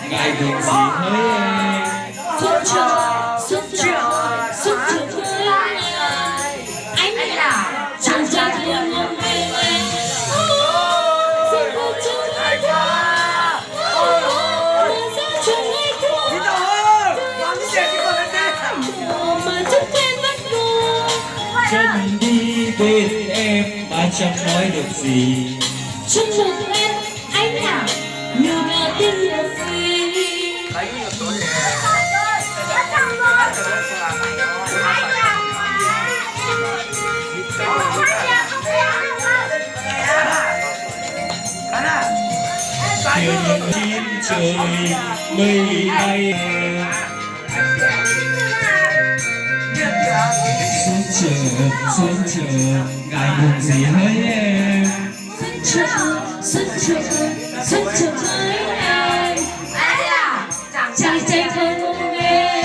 ngại buồn gì hỡi em. Xuân trời với anh là chàng trai thương ngông về xin cô cho ngày qua cho ngày qua mà chúc em bắt buồn Chân đi bên em mà chẳng nói được gì. chân được em anh à như ngờ tin yêu phi Thiên chín trời mây bay Xuân chờ ngại buồn gì hỡi em. Xuân chờ với em chàng trai thơ ngông nghe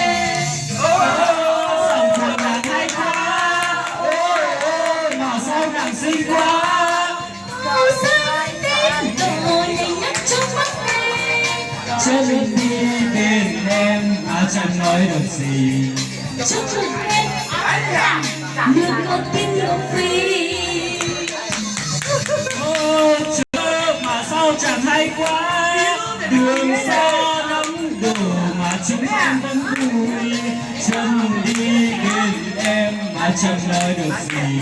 Dòng thơ nàng hay quá, mà sao nàng xinh quá. Chân đi bên em mà chẳng nói được gì. Chúc mừng em được con tim yêu phi Chớ mà sao chẳng hay quá, đường xa lắm đồ mà chúng em vẫn vui. Chân đi bên em mà chẳng nói được gì.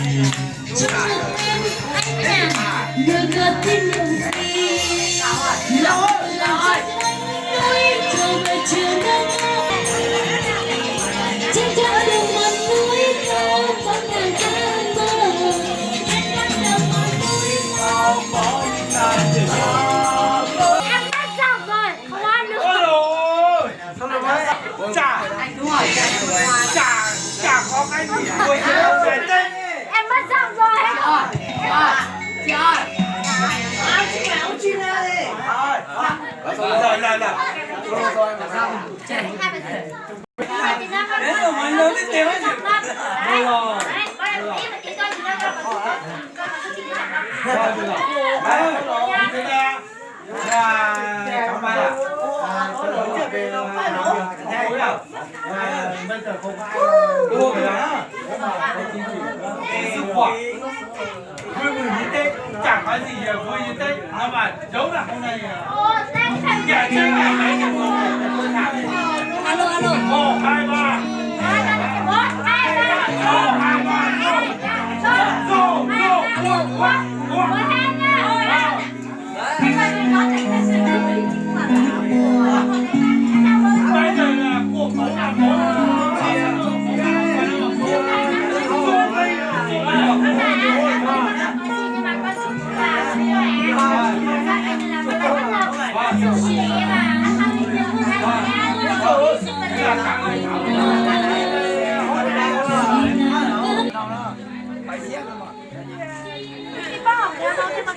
chúc mừng em được con tim yêu phi lòng núi trôi về chiều nắng trên theo đường ngọn núi cao bóng ngàn cơn mơ trên theo đường ngọn núi cao bóng ngàn cơn mơ. Em bắt xong rồi không ăn nữa. Ôi dồi xong rồi mấy chả có cái gì vui về đây. Em bắt xong rồi. Chị ơi Rồi đến rồi mọi người biết tiêu hết gì. Cảm ơn ạ. Tôi nói chuyện về bây giờ không ai đua cái đó. Sức khỏe. Vui mừng như thế, chẳng có gì vui như thế. Nhưng mà giống là hôm nay dạ chơi ngày mấy chẳng có tôi thả đi. alo 1, 2, 3. 1, 2, 3. Bây giờ là cuộc của nhà bố. Hãy subscribe cho kênh Ghiền Mì Gõ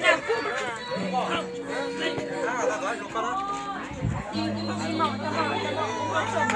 để không bỏ lỡ những video hấp dẫn.